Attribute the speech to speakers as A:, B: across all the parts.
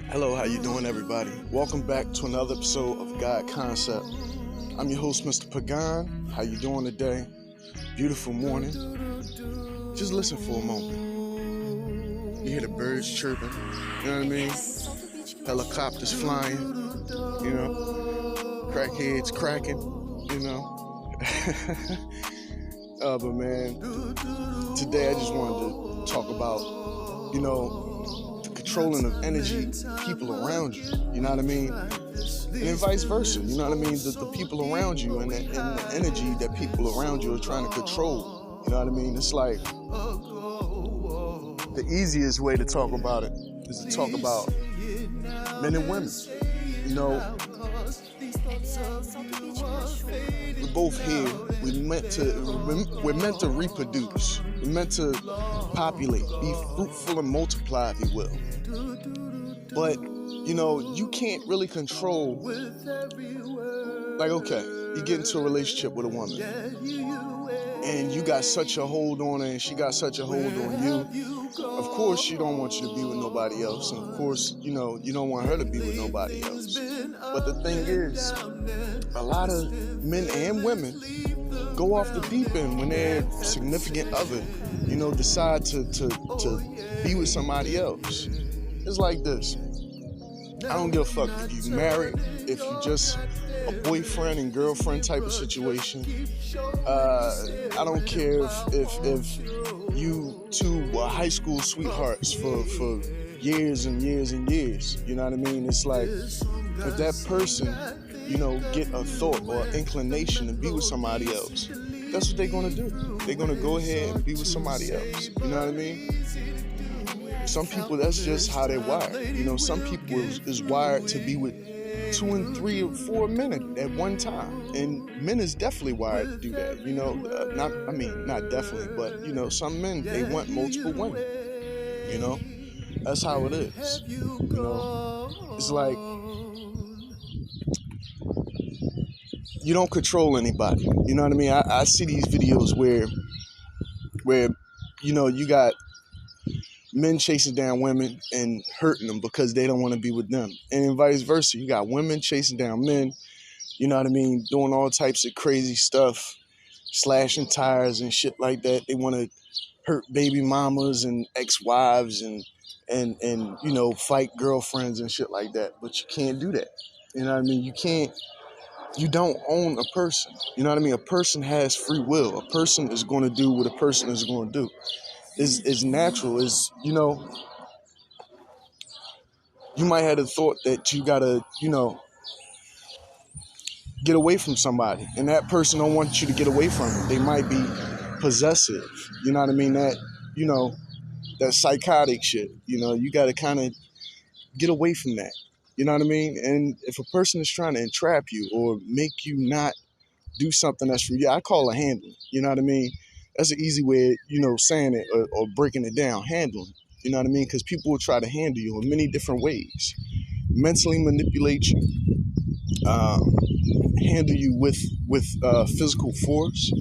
A: Hello, how you doing, everybody? Welcome back to another episode of God Concept. I'm your host, Mr. Pagan. How you doing today? Beautiful morning. Just listen for a moment. You hear the birds chirping, you know what I mean? Helicopters flying, you know? Crackheads cracking, you know? But man, today I just wanted to talk about, the controlling of energy, people around you, you know what I mean? And then vice versa, you know what I mean? The people around you and the energy that people around you are trying to control, you know what I mean? It's like, the easiest way to talk about it is to talk about men and women, you know? We're both here. We're meant to reproduce. We're meant to populate, be fruitful and multiply, if you will. But you can't really control. Like, okay, you get into a relationship with a woman, and you got such a hold on her, and she got such a hold on you. Of course, she don't want you to be with nobody else, and of course, you don't want her to be with nobody else. But the thing is, a lot of men and women go off the deep end when their significant other, decide to be with somebody else. It's like this. I don't give a fuck if you married, if you just a boyfriend and girlfriend type of situation. I don't care if you two were high school sweethearts for years and years and years. You know what I mean? It's like, if that person, get a thought or an inclination to be with somebody else, that's what they're going to do. They're going to go ahead and be with somebody else. You know what I mean? Some people, that's just how they're wired. Some people is wired to be with 2 and 3 or 4 men at one time. And men is definitely wired to do that. Not definitely, but, some men, they want multiple women. That's how it is. It's like, you don't control anybody. You know what I mean? I see these videos where you got men chasing down women and hurting them because they don't want to be with them. And vice versa. You got women chasing down men, you know what I mean, doing all types of crazy stuff, slashing tires and shit like that. They want to hurt baby mamas and ex-wives and fight girlfriends and shit like that. But you can't do that. You know what I mean? You don't own a person. You know what I mean? A person has free will. A person is going to do what a person is going to do. Is natural. You might have the thought that you gotta, get away from somebody, and that person don't want you to get away from them. They might be possessive. You know what I mean? That, that psychotic shit. You gotta kind of get away from that. You know what I mean? And if a person is trying to entrap you or make you not do something that's for you, I call it handling. You know what I mean? That's an easy way, saying it or breaking it down. Handling. You know what I mean? Because people will try to handle you in many different ways. Mentally manipulate you. Handle you with physical force,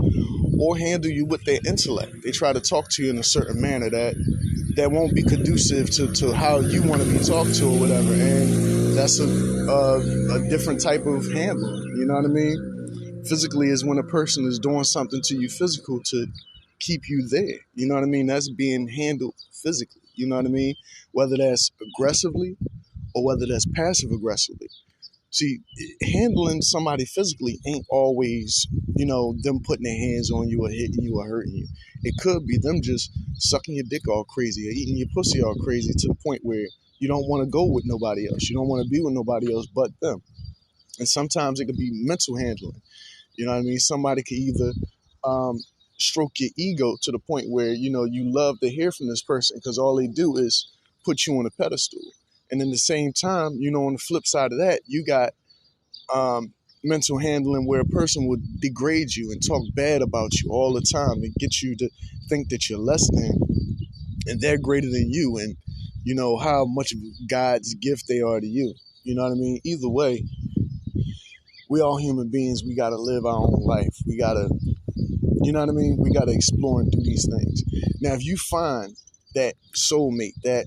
A: or handle you with their intellect. They try to talk to you in a certain manner that won't be conducive to how you want to be talked to or whatever. And that's a different type of handling. You know what I mean? Physically is when a person is doing something to you physical to keep you there. You know what I mean? That's being handled physically. You know what I mean? Whether that's aggressively or whether that's passive aggressively. See, handling somebody physically ain't always, them putting their hands on you or hitting you or hurting you. It could be them just sucking your dick all crazy or eating your pussy all crazy to the point where you don't want to go with nobody else. You don't want to be with nobody else but them. And sometimes it could be mental handling. You know what I mean? Somebody could either stroke your ego to the point where, you love to hear from this person because all they do is put you on a pedestal. And in the same time, on the flip side of that, you got mental handling where a person would degrade you and talk bad about you all the time and get you to think that you're less than and they're greater than you, and how much of God's gift they are to you. You know what I mean? Either way, we all human beings. We got to live our own life. We got to, we got to explore and do these things. Now, if you find that soulmate, that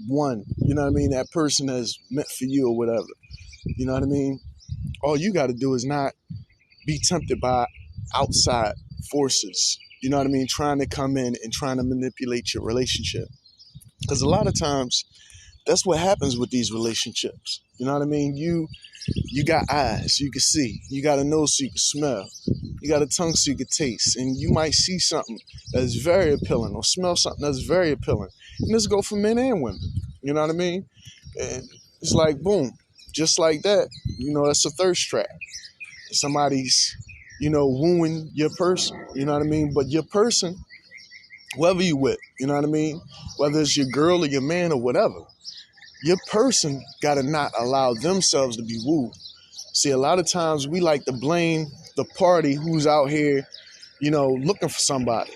A: one, you know what I mean, that person that's meant for you or whatever. You know what I mean? All you got to do is not be tempted by outside forces. You know what I mean? Trying to come in and trying to manipulate your relationship. Because a lot of times, that's what happens with these relationships. You know what I mean? You got eyes so you can see. You got a nose so you can smell. You got a tongue so you can taste. And you might see something that's very appealing or smell something that's very appealing. And this go for men and women. You know what I mean? And it's like, boom, just like that. You know, that's a thirst trap. Somebody's, wooing your person. You know what I mean? But your person, whoever you with, you know what I mean? Whether it's your girl or your man or whatever, your person got to not allow themselves to be wooed. See, a lot of times we like to blame the party who's out here, looking for somebody.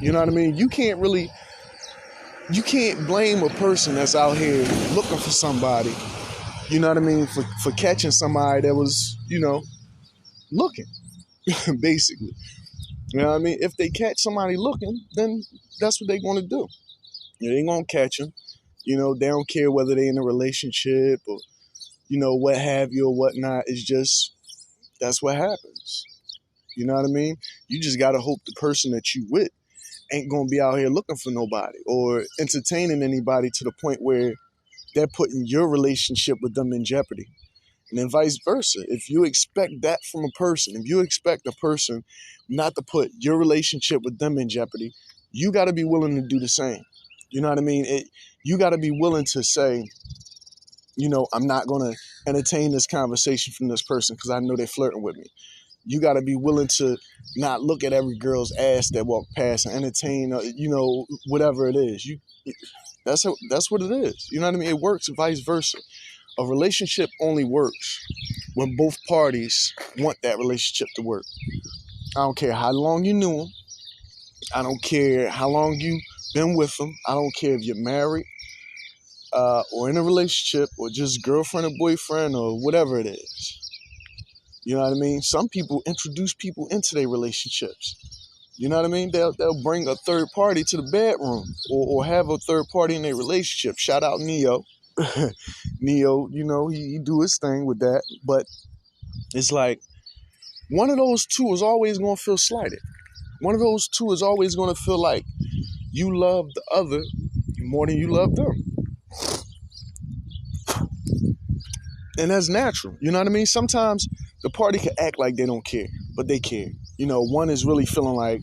A: You know what I mean? You can't blame a person that's out here looking for somebody, you know what I mean, for catching somebody that was, looking, basically. You know what I mean? If they catch somebody looking, then that's what they're going to do. They ain't going to catch them. They don't care whether they're in a relationship or, what have you or whatnot. It's just, that's what happens. You know what I mean? You just got to hope the person that you with ain't going to be out here looking for nobody or entertaining anybody to the point where they're putting your relationship with them in jeopardy. And then vice versa. If you expect that from a person, if you expect a person not to put your relationship with them in jeopardy, you got to be willing to do the same. You know what I mean? You got to be willing to say, I'm not going to entertain this conversation from this person because I know they're flirting with me. You got to be willing to not look at every girl's ass that walk past and entertain, whatever it is. That's what it is. You know what I mean? It works vice versa. A relationship only works when both parties want that relationship to work. I don't care how long you knew them. I don't care how long you've been with them. I don't care if you're married or in a relationship or just girlfriend or boyfriend or whatever it is. You know what I mean? Some people introduce people into their relationships. You know what I mean? They'll bring a third party to the bedroom or have a third party in their relationship. Shout out Neo. Neo, he do his thing with that. But it's like one of those two is always going to feel slighted. One of those two is always going to feel like you love the other more than you love them. And that's natural. You know what I mean? Sometimes the party can act like they don't care, but they care. One is really feeling like,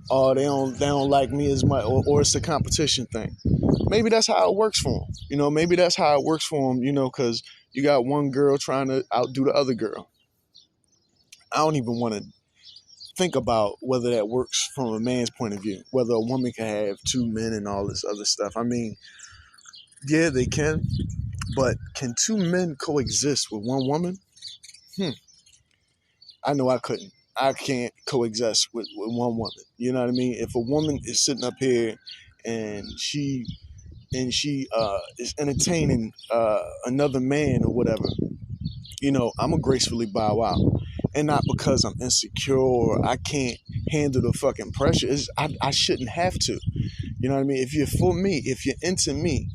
A: oh, they don't like me as much, or it's a competition thing. Maybe that's how it works for them. Maybe that's how it works for them, because you got one girl trying to outdo the other girl. I don't even want to think about whether that works from a man's point of view, whether a woman can have two men and all this other stuff. I mean, yeah, they can, but can two men coexist with one woman? I know I couldn't. I can't coexist with one woman. You know what I mean? If a woman is sitting up here and she is entertaining another man or whatever, I'm gonna gracefully bow out. And not because I'm insecure or I can't handle the fucking pressure. I shouldn't have to. You know what I mean? If you're for me, if you're into me,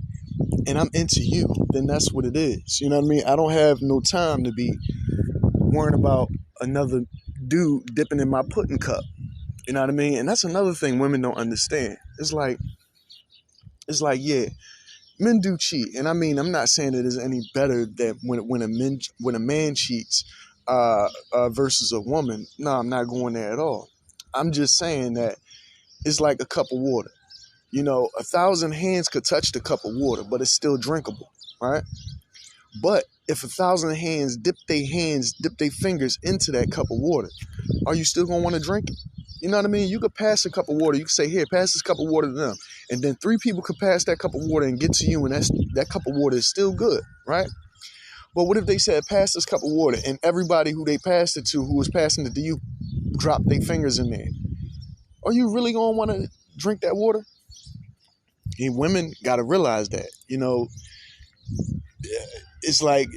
A: and I'm into you, then that's what it is. You know what I mean? I don't have no time to be worrying about another dude dipping in my pudding cup. You know what I mean? And that's another thing women don't understand. It's like, yeah, men do cheat. And I mean, I'm not saying it is any better that when a man cheats versus a woman. No, I'm not going there at all. I'm just saying that it's like a cup of water. 1,000 hands could touch the cup of water, but it's still drinkable, right? But if 1,000 hands dip their fingers into that cup of water, are you still going to want to drink it? You know what I mean? You could pass a cup of water. You could say, here, pass this cup of water to them. And then 3 people could pass that cup of water and get to you, and that cup of water is still good, right? But what if they said, pass this cup of water, and everybody who they passed it to, who was passing it to you, dropped their fingers in there? Are you really going to want to drink that water? And women got to realize that, it's like,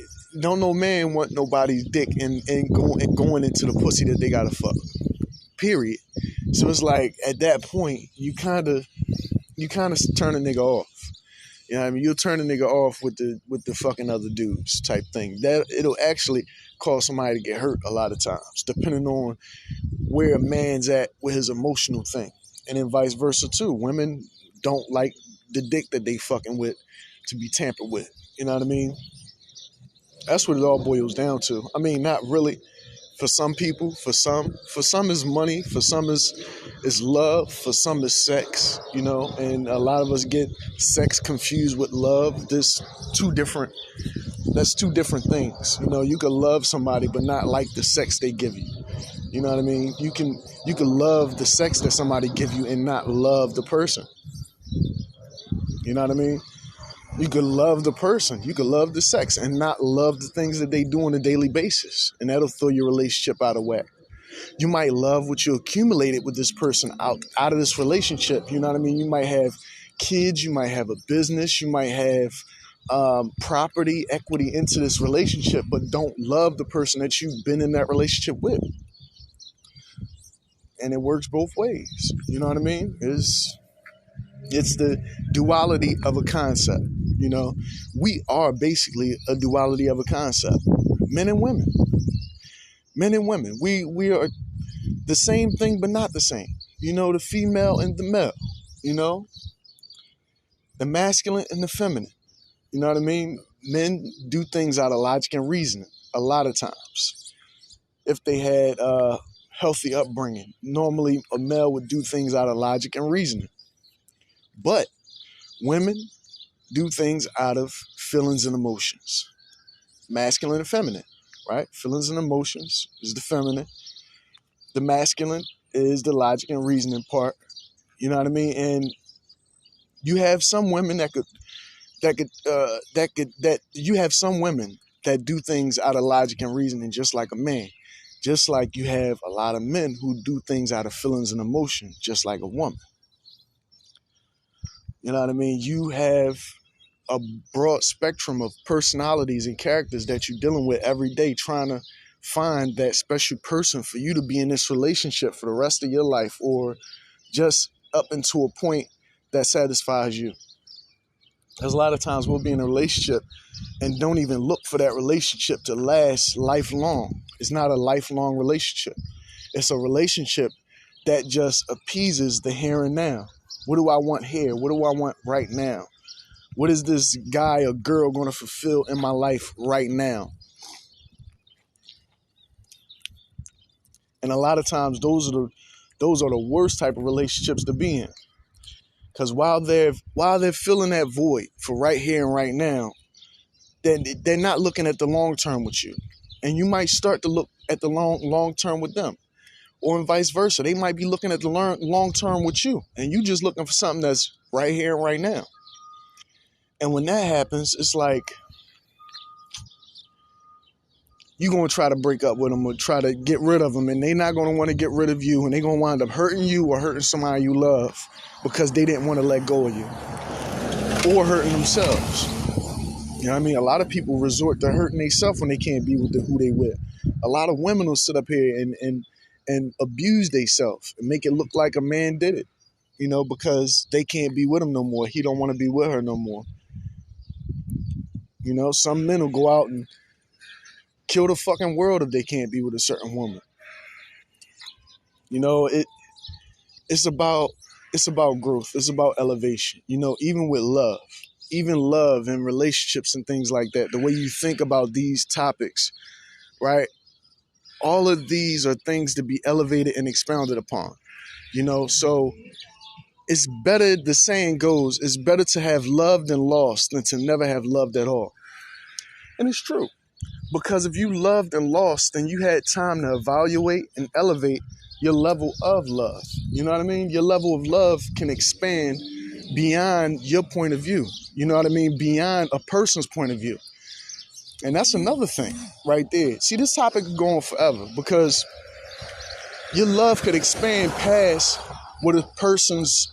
A: don't no man want nobody's dick and going into the pussy that they got to fuck, period. So it's like, at that point, you kind of turn a nigga off. You know what I mean? You'll turn a nigga off with the fucking other dudes type thing. That it'll actually cause somebody to get hurt a lot of times, depending on where a man's at with his emotional thing. And then vice versa too. Women don't like the dick that they fucking with to be tampered with. You know what I mean? That's what it all boils down to. I mean, not really. For some people, for some is money, for some is love, for some is sex, you know, and a lot of us get sex confused with love. That's two different things. You know, you can love somebody but not like the sex they give you. You know what I mean? You can love the sex that somebody give you and not love the person. You know what I mean? You could love the person, you could love the sex and not love the things that they do on a daily basis. And that'll throw your relationship out of whack. You might love what you accumulated with this person out of this relationship. You know what I mean? You might have kids, you might have a business, you might have property, equity into this relationship, but don't love the person that you've been in that relationship with. And it works both ways. You know what I mean? It's the duality of a concept. You know, we are basically a duality of a concept. Men and women. Men and women. We are the same thing, but not the same. You know, the female and the male. You know, the masculine and the feminine. You know what I mean? Men do things out of logic and reasoning a lot of times. If they had a healthy upbringing, normally a male would do things out of logic and reasoning. But women do things out of feelings and emotions. Masculine and feminine, right? Feelings and emotions is the feminine. The masculine is the logic and reasoning part. You know what I mean? And you have some women you have some women that do things out of logic and reasoning just like a man. Just like you have a lot of men who do things out of feelings and emotion, just like a woman. You know what I mean? You have a broad spectrum of personalities and characters that you're dealing with every day, trying to find that special person for you to be in this relationship for the rest of your life, or just up into a point that satisfies you. There's a lot of times we'll be in a relationship and don't even look for that relationship to last lifelong. It's not a lifelong relationship. It's a relationship that just appeases the here and now. What do I want here? What do I want right now? What is this guy or girl going to fulfill in my life right now? And a lot of times those are the worst type of relationships to be in. Because while they're filling that void for right here and right now, then they're not looking at the long term with you. And you might start to look at the long term with them. Or vice versa. They might be looking at the long term with you. And you just looking for something that's right here and right now. And when that happens, it's like you're going to try to break up with them or try to get rid of them. And they're not going to want to get rid of you. And they're going to wind up hurting you or hurting somebody you love because they didn't want to let go of you. Or hurting themselves. You know what I mean? A lot of people resort to hurting themselves when they can't be with who they with. A lot of women will sit up here and abuse themselves and make it look like a man did it, you know, because they can't be with him no more. He don't want to be with her no more. You know, some men will go out and kill the fucking world if they can't be with a certain woman. You know, it's about growth. It's about elevation. You know, even with love, even love and relationships and things like that, the way you think about these topics, right? All of these are things to be elevated and expounded upon, you know? So it's better, the saying goes, it's better to have loved and lost than to never have loved at all. And it's true, because if you loved and lost, then you had time to evaluate and elevate your level of love. You know what I mean? Your level of love can expand beyond your point of view. You know what I mean? Beyond a person's point of view. And that's another thing right there. See, this topic is going forever because your love could expand past what a person's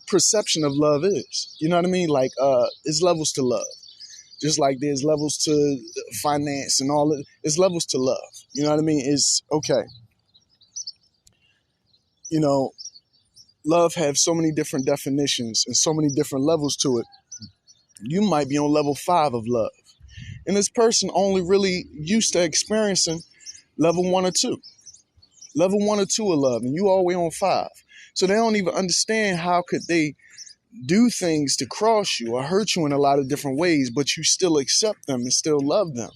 A: perception of love is. You know what I mean? Like, there's levels to love. Just like there's levels to finance and all that. There's levels to love. You know what I mean? It's okay. You know, love have so many different definitions and so many different levels to it. You might be on level 5 of love. And this person only really used to experiencing level 1 or 2. Level 1 or 2 of love, and you all the way on 5. So they don't even understand how could they do things to cross you or hurt you in a lot of different ways, but you still accept them and still love them.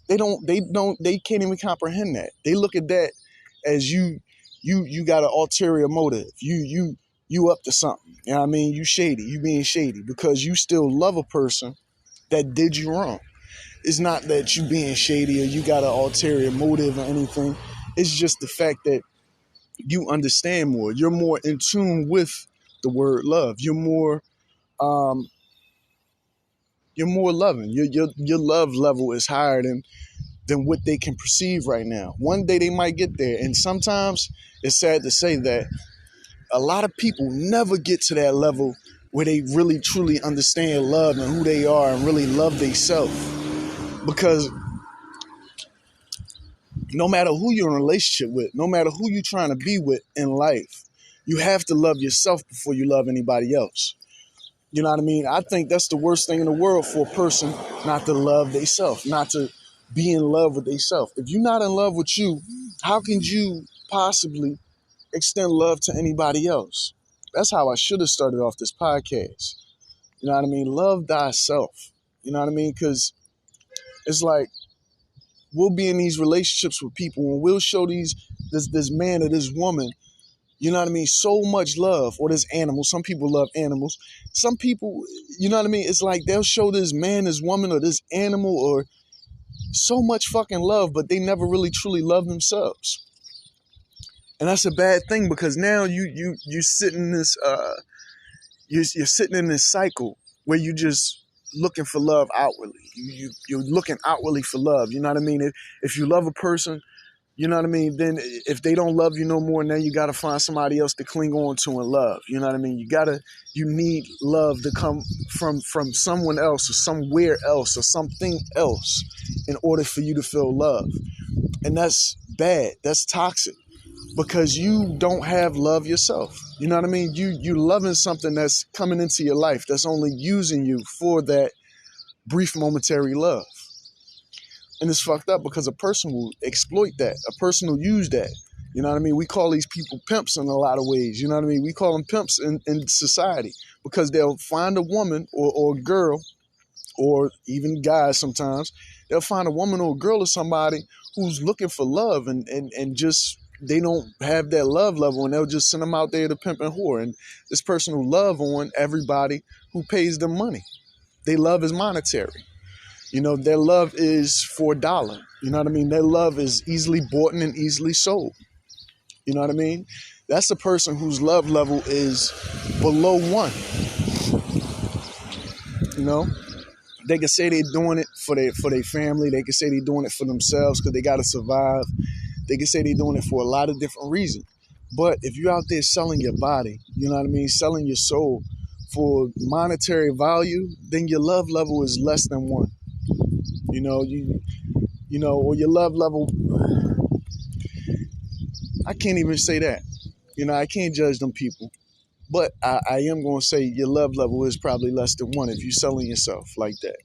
A: They can't even comprehend that. They look at that as you got an ulterior motive. You up to something. You know what I mean? You shady. You being shady because you still love a person that did you wrong. It's not that you being shady or you got an ulterior motive or anything. It's just the fact that you understand more. You're more in tune with the word love. You're more loving. Your love level is higher than what they can perceive right now. One day they might get there. And sometimes it's sad to say that a lot of people never get to that level where they really truly understand love and who they are and really love themselves. Because no matter who you're in a relationship with, no matter who you're trying to be with in life, you have to love yourself before you love anybody else. You know what I mean? I think that's the worst thing in the world for a person not to love themselves, not to be in love with themselves. If you're not in love with you, how can you possibly extend love to anybody else? That's how I should have started off this podcast. You know what I mean? Love thyself. You know what I mean? Because it's like we'll be in these relationships with people and we'll show this man or this woman, you know what I mean, so much love, or this animal. Some people love animals. Some people, you know what I mean? It's like they'll show this man, this woman, or this animal, or so much fucking love, but they never really truly love themselves. And that's a bad thing because now you sit in this you're sitting in this cycle where you just looking for love outwardly. You're looking outwardly for love. You know what I mean? If you love a person, you know what I mean? Then if they don't love you no more, now you got to find somebody else to cling on to and love. You know what I mean? You need love to come from someone else or somewhere else or something else in order for you to feel love. And that's bad. That's toxic because you don't have love yourself. You know what I mean? You loving something that's coming into your life that's only using you for that brief momentary love. And it's fucked up because a person will exploit that. A person will use that. You know what I mean? We call these people pimps in a lot of ways. You know what I mean? We call them pimps in society because they'll find a woman or a girl, or even guys sometimes, they'll find a woman or a girl or somebody who's looking for love and just they don't have that love level, and they'll just send them out there to pimp and whore. And this person will love on everybody who pays them money. Their love is monetary. You know, their love is for a dollar. You know what I mean? Their love is easily bought and easily sold. You know what I mean? That's the person whose love level is below 1. You know? They can say they're doing it for their family. They can say they're doing it for themselves because they got to survive. They can say they're doing it for a lot of different reasons. But if you're out there selling your body, you know what I mean, selling your soul for monetary value, then your love level is less than 1. You know, you know, or your love level, I can't even say that. You know, I can't judge them people. But I am going to say your love level is probably less than 1 if you're selling yourself like that.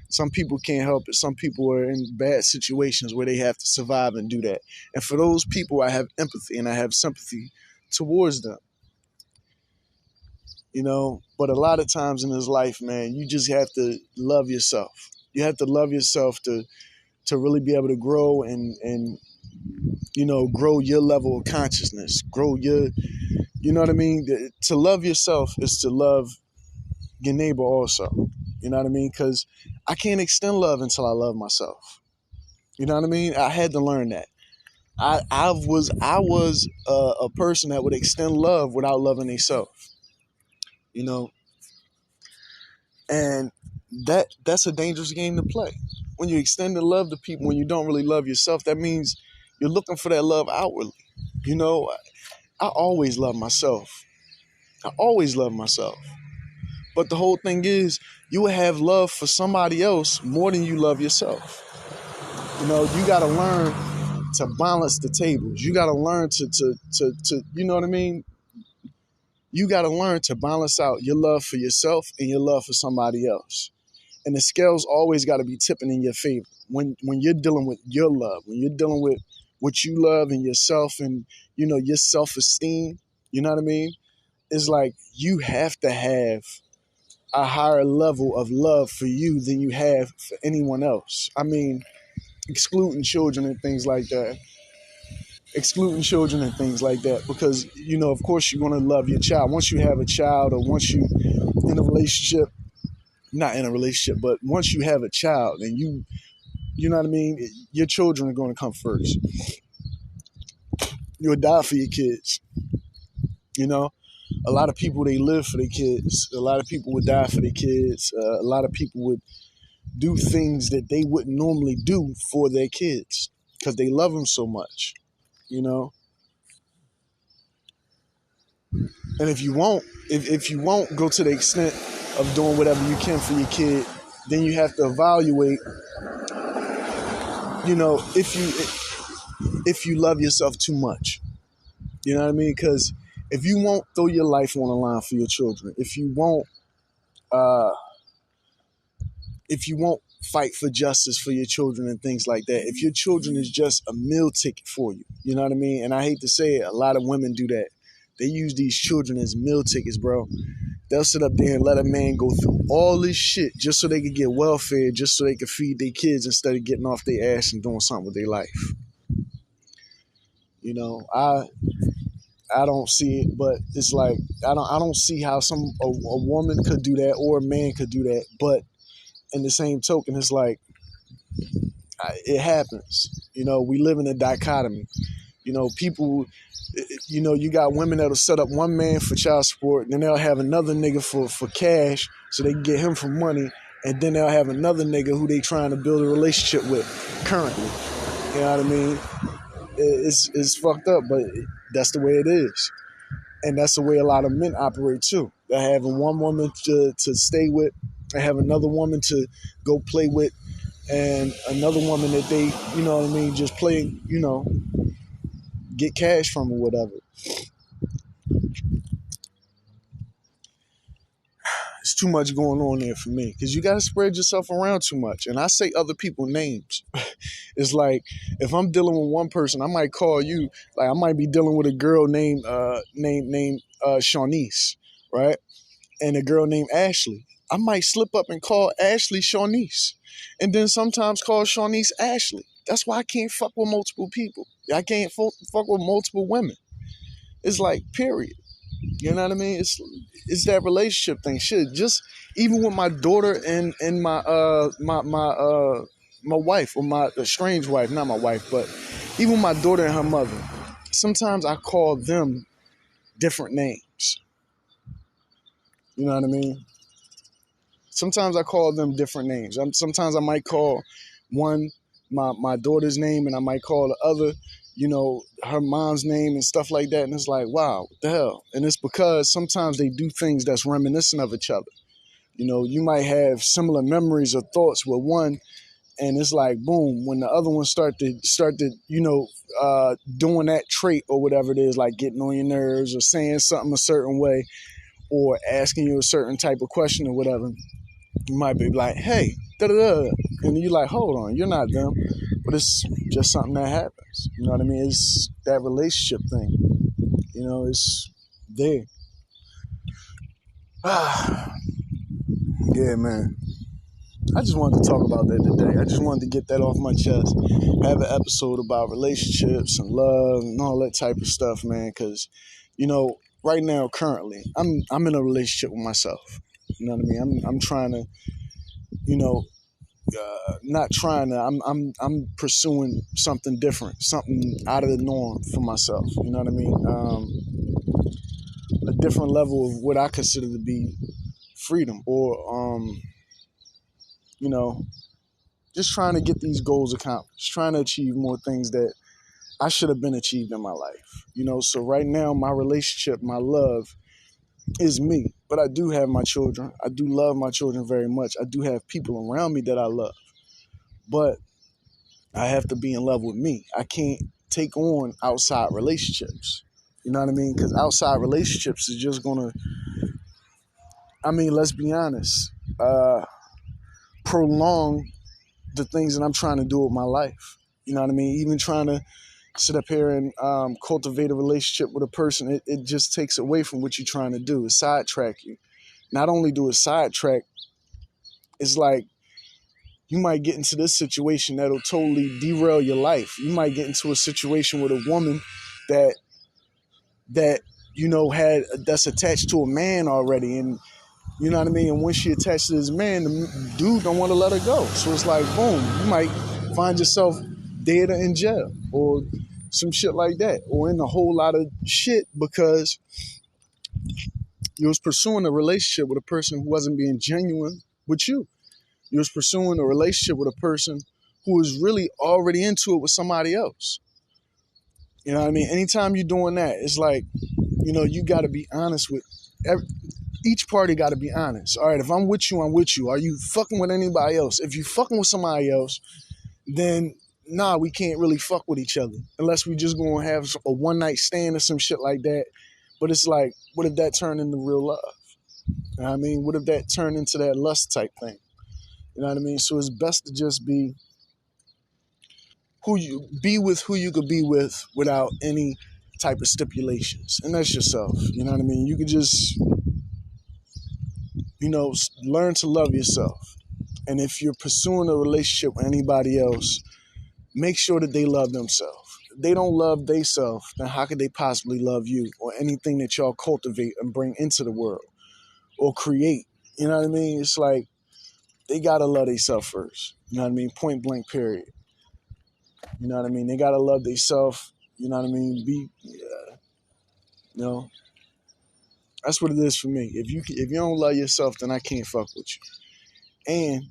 A: Some people can't help it. Some people are in bad situations where they have to survive and do that. And for those people, I have empathy and I have sympathy towards them. You know, but a lot of times in this life, man, you just have to love yourself. You have to love yourself to really be able to grow and you know, grow your level of consciousness, grow your, you know what I mean? To love yourself is to love your neighbor also. You know what I mean? Because I can't extend love until I love myself. You know what I mean? I had to learn that. I was a person that would extend love without loving themselves. You know, and that's a dangerous game to play. When you extend the love to people, when you don't really love yourself, that means you're looking for that love outwardly. You know, I always love myself. I always love myself. But the whole thing is, you will have love for somebody else more than you love yourself. You know, you got to learn to balance the tables. You got to learn to, you know what I mean? you got to learn to balance out your love for yourself and your love for somebody else. And the scales always got to be tipping in your favor when you're dealing with your love, when you're dealing with what you love and yourself and, your self-esteem. You know what I mean? It's like you have to have a higher level of love for you than you have for anyone else. I mean, excluding children and things like that. Because, of course, you're going to love your child. Once you have a child, or once you in a relationship, not in a relationship, but once you have a child and you know what I mean? Your children are going to come first. You'll die for your kids. A lot of people, they live for their kids. A lot of people would die for their kids. A lot of people would do things that they wouldn't normally do for their kids because they love them so much, And if you won't go to the extent of doing whatever you can for your kid, then you have to evaluate, if you love yourself too much. You know what I mean? Because if you won't throw your life on the line for your children, if you won't fight for justice for your children and things like that, if your children is just a meal ticket for you, you know what I mean? And I hate to say it, a lot of women do that. They use these children as meal tickets, bro. They'll sit up there and let a man go through all this shit just so they could get welfare, just so they could feed their kids instead of getting off their ass and doing something with their life. I don't see it, but it's like I don't see how a woman could do that or a man could do that. But in the same token, it's like it happens. We live in a dichotomy. People. You got women that'll set up one man for child support, and then they'll have another nigga for cash so they can get him for money, and then they'll have another nigga who they trying to build a relationship with currently. You know what I mean? It's fucked up, but that's the way it is. And that's the way a lot of men operate too. They're having one woman to stay with, and have another woman to go play with, and another woman that they, just play, get cash from or whatever. It's too much going on there for me because you got to spread yourself around too much. And I say other people's names. It's like if I'm dealing with one person, I might call you. Like I might be dealing with a girl named Shawnice, right? And a girl named Ashley. I might slip up and call Ashley Shawnice, and then sometimes call Shawnice Ashley. That's why I can't fuck with multiple people. I can't fuck with multiple women. It's like, period. You know what I mean? It's that relationship thing. Shit, just even with my daughter and my wife, or my estranged wife, not my wife, but even my daughter and her mother. Sometimes I call them different names. You know what I mean? Sometimes I call them different names. Sometimes I might call one my daughter's name, and I might call the other, her mom's name and stuff like that. And it's like, wow, what the hell? And it's because sometimes they do things that's reminiscent of each other. You might have similar memories or thoughts with one, and it's like, boom, when the other one start to doing that trait or whatever it is, like getting on your nerves or saying something a certain way or asking you a certain type of question or whatever, you might be like, hey, da-da-da. And you're like, hold on, you're not them. But it's just something that happens. You know what I mean? It's that relationship thing. It's there. Yeah, man. I just wanted to talk about that today. I just wanted to get that off my chest. Have an episode about relationships and love and all that type of stuff, man. Because, right now, currently, I'm in a relationship with myself. You know what I mean? I'm trying to, not trying to. I'm pursuing something different, something out of the norm for myself. You know what I mean? A different level of what I consider to be freedom, or just trying to get these goals accomplished, trying to achieve more things that I should have been achieved in my life. So right now, my relationship, my love is me. But I do have my children. I do love my children very much. I do have people around me that I love. But I have to be in love with me. I can't take on outside relationships. You know what I mean? Because outside relationships is just gonna, I mean, let's be honest, prolong the things that I'm trying to do with my life. You know what I mean? Even trying to sit up here and cultivate a relationship with a person, it just takes away from what you're trying to do. It sidetrack you. Not only do it sidetrack, it's like you might get into this situation that'll totally derail your life. You might get into a situation with a woman that that's attached to a man already, and you know what I mean? And when she attached to this man, the dude don't want to let her go. So it's like, boom, you might find yourself dead or in jail or some shit like that, or in a whole lot of shit because you was pursuing a relationship with a person who wasn't being genuine with you. You was pursuing a relationship with a person who was really already into it with somebody else. You know what I mean? Anytime you're doing that, it's like, you got to be honest with each party. Got to be honest. All right, if I'm with you, I'm with you. Are you fucking with anybody else? If you fucking with somebody else, then nah, we can't really fuck with each other unless we just gonna have a one night stand or some shit like that. But it's like, what if that turned into real love? You know what I mean? What if that turned into that lust type thing? You know what I mean? So it's best to just be who you could be with without any type of stipulations. And that's yourself. You know what I mean? You could just, learn to love yourself. And if you're pursuing a relationship with anybody else, make sure that they love themselves. If they don't love themselves, then how could they possibly love you or anything that y'all cultivate and bring into the world or create? You know what I mean? It's like they gotta love themselves first. You know what I mean? Point blank, period. You know what I mean? They gotta love themselves. You know what I mean? That's what it is for me. If you don't love yourself, then I can't fuck with you. And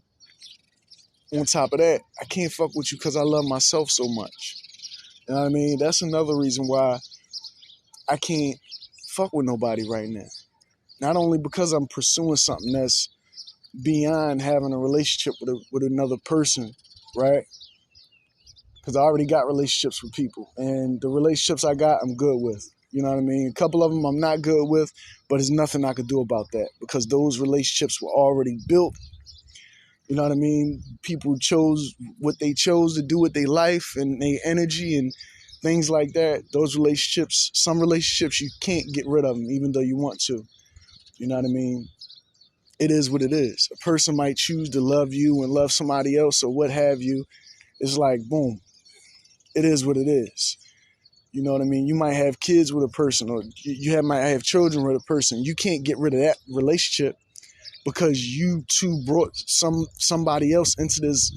A: on top of that, I can't fuck with you because I love myself so much. You know what I mean? That's another reason why I can't fuck with nobody right now. Not only because I'm pursuing something that's beyond having a relationship with another person, right? Because I already got relationships with people. And the relationships I got, I'm good with. You know what I mean? A couple of them I'm not good with, but there's nothing I could do about that because those relationships were already built. You know what I mean? People chose what they chose to do with their life and their energy and things like that. Those relationships, some relationships, you can't get rid of them even though you want to. You know what I mean? It is what it is. A person might choose to love you and love somebody else or what have you. It's like, boom, it is what it is. You know what I mean? You might have kids with a person or might have children with a person. You can't get rid of that relationship because you two brought somebody else into this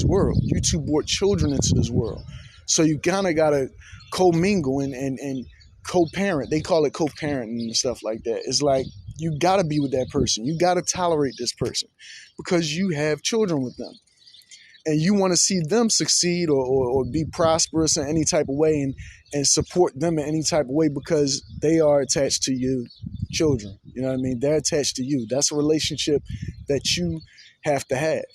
A: world. You two brought children into this world. So you kind of got to co-mingle and co-parent. They call it co-parenting and stuff like that. It's like you got to be with that person. You got to tolerate this person because you have children with them. And you want to see them succeed or be prosperous in any type of way and support them in any type of way because they are attached to you children. You know what I mean? They're attached to you. That's a relationship that you have to have.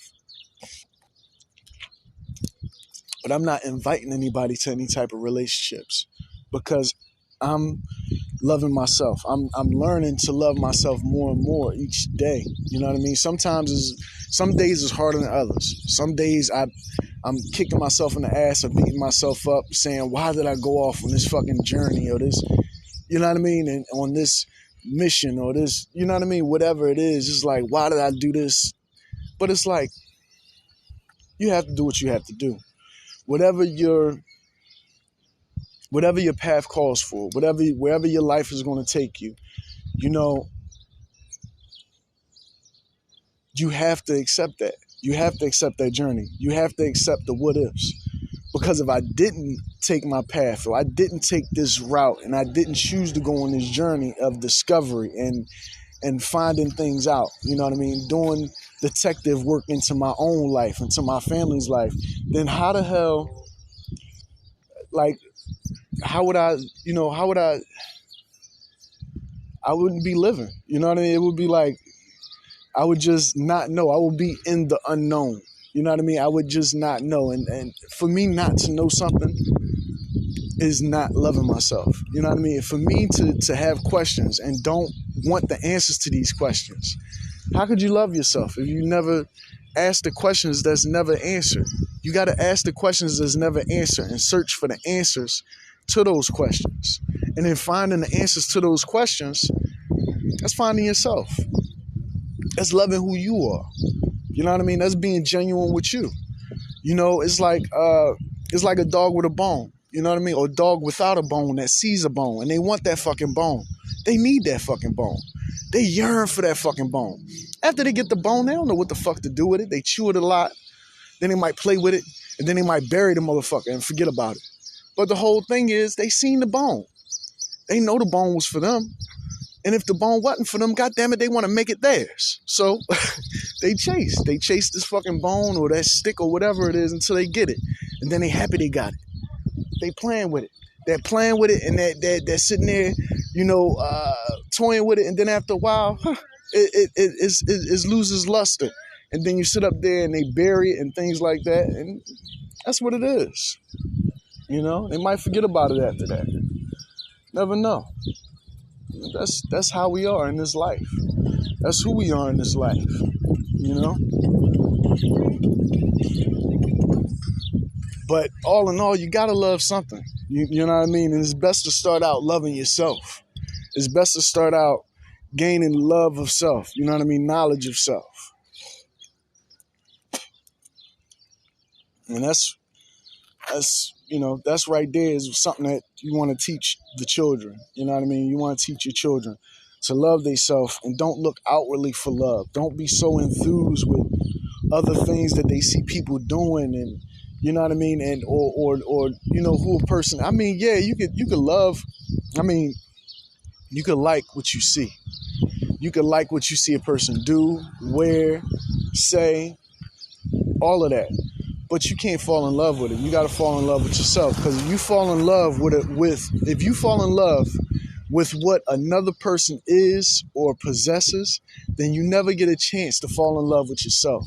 A: But I'm not inviting anybody to any type of relationships because I'm loving myself. I'm learning to love myself more and more each day. You know what I mean? Some days it's harder than others. Some days I'm kicking myself in the ass or beating myself up saying, why did I go off on this fucking journey or this, you know what I mean? And on this mission or this, you know what I mean? Whatever it is, it's like, why did I do this? But it's like, you have to do what you have to do. Whatever your path calls for, wherever your life is going to take you, you have to accept that. You have to accept that journey. You have to accept the what ifs. Because if I didn't take my path or I didn't take this route and I didn't choose to go on this journey of discovery and finding things out, you know what I mean, doing detective work into my own life, into my family's life, then how the hell, like, I wouldn't be living. You know what I mean? It would be like, I would just not know. I would be in the unknown. You know what I mean? I would just not know. And for me not to know something, is not loving myself. You know what I mean? For me to have questions and don't want the answers to these questions, how could you love yourself if you never ask the questions that's never answered? You got to ask the questions that's never answered and search for the answers to those questions. And then finding the answers to those questions, that's finding yourself. That's loving who you are. You know what I mean? That's being genuine with you. You know, it's like a dog with a bone. You know what I mean? Or a dog without a bone that sees a bone and they want that fucking bone. They need that fucking bone. They yearn for that fucking bone. After they get the bone, they don't know what the fuck to do with it. They chew it a lot. Then they might play with it. And then they might bury the motherfucker and forget about it. But the whole thing is they seen the bone. They know the bone was for them. And if the bone wasn't for them, goddammit, they want to make it theirs. So they chase this fucking bone or that stick or whatever it is until they get it. And then they happy they got it. They playing with it. They're playing with it and they're sitting there, you know, toying with it. And then after a while, it loses luster. And then you sit up there and they bury it and things like that. And that's what it is. You know, they might forget about it after that. Never know. That's how we are in this life. That's who we are in this life. You know? But all in all, you gotta love something. You know what I mean? And it's best to start out loving yourself. It's best to start out gaining love of self. You know what I mean? Knowledge of self. And that's you know, that's right there is something that you want to teach the children. You know what I mean? You want to teach your children to love themselves and don't look outwardly for love. Don't be so enthused with other things that they see people doing and you know what I mean? And or you know who a person. I mean, yeah, you could love. I mean, you could like what you see. You could like what you see a person do, wear, say, all of that. But you can't fall in love with it. You got to fall in love with yourself. Because if you fall in love if you fall in love with what another person is or possesses, then you never get a chance to fall in love with yourself.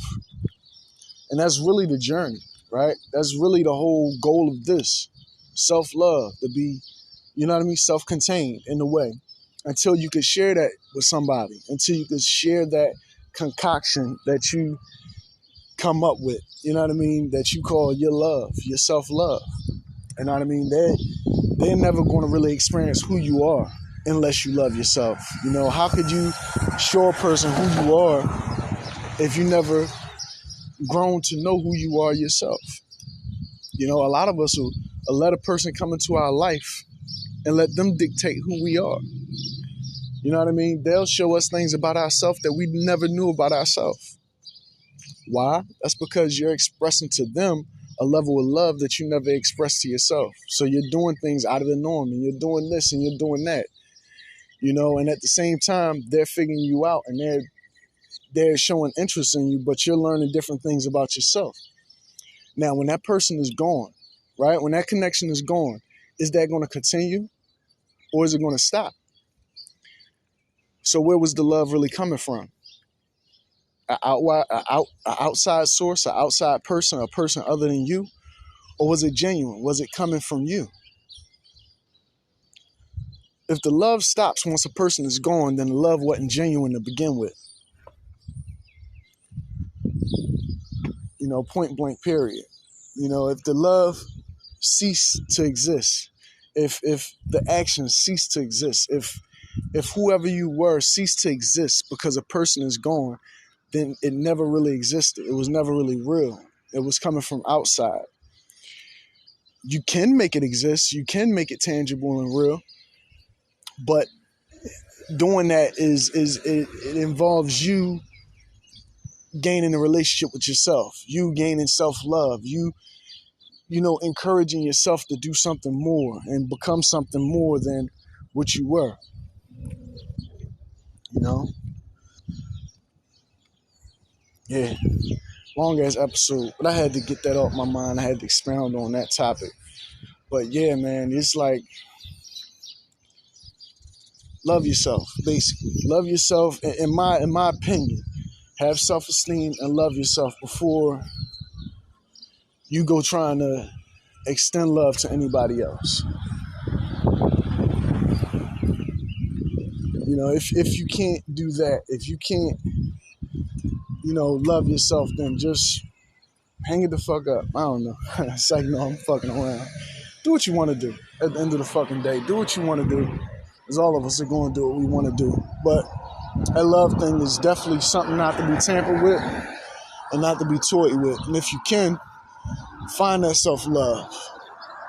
A: And that's really the journey, right? That's really the whole goal of this. Self-love, to be, you know what I mean, self-contained in a way. Until you could share that with somebody. Until you could share that concoction that you come up with, you know what I mean, that you call your love, your self-love. You know what I mean? They're never going to really experience who you are unless you love yourself. You know, how could you show a person who you are if you never grown to know who you are yourself? You know, a lot of us will let a person come into our life and let them dictate who we are. You know what I mean? They'll show us things about ourselves that we never knew about ourselves. Why? That's because you're expressing to them a level of love that you never expressed to yourself. So you're doing things out of the norm and you're doing this and you're doing that, you know, and at the same time, they're figuring you out and they're showing interest in you, but you're learning different things about yourself. Now, when that person is gone, right? When that connection is gone, is that going to continue or is it going to stop? So where was the love really coming from? An outside source, an outside person, a person other than you? Or was it genuine? Was it coming from you? If the love stops once a person is gone, then the love wasn't genuine to begin with. You know, point blank, period. You know, if the love ceased to exist, if the actions cease to exist, if whoever you were ceased to exist because a person is gone, then it never really existed. It was never really real. It was coming from outside. You can make it exist. You can make it tangible and real. But doing that it involves you gaining a relationship with yourself. You gaining self-love. You know, encouraging yourself to do something more and become something more than what you were. You know? Yeah, long ass episode, but I had to get that off my mind. I had to expound on that topic. But yeah, man, it's like, love yourself, basically. Love yourself, in my opinion. Have self-esteem and love yourself before you go trying to extend love to anybody else. You know, if you can't do that, if you can't, love yourself, then just hang it the fuck up. I don't know. It's like, no, I'm fucking around. Do what you want to do at the end of the fucking day. Do what you want to do. Because all of us are going to do what we want to do. But that love thing is definitely something not to be tampered with and not to be toyed with. And if you can, find that self-love.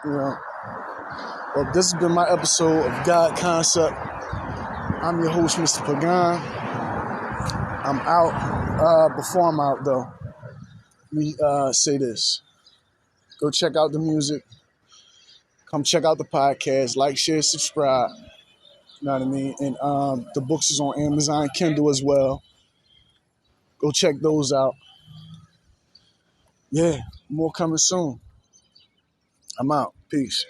A: Well, this has been my episode of God Concept. I'm your host, Mr. Pagan. I'm out. Before I'm out, though, let me say this. Go check out the music. Come check out the podcast. Like, share, subscribe. You know what I mean? And the books is on Amazon Kindle as well. Go check those out. Yeah, more coming soon. I'm out. Peace.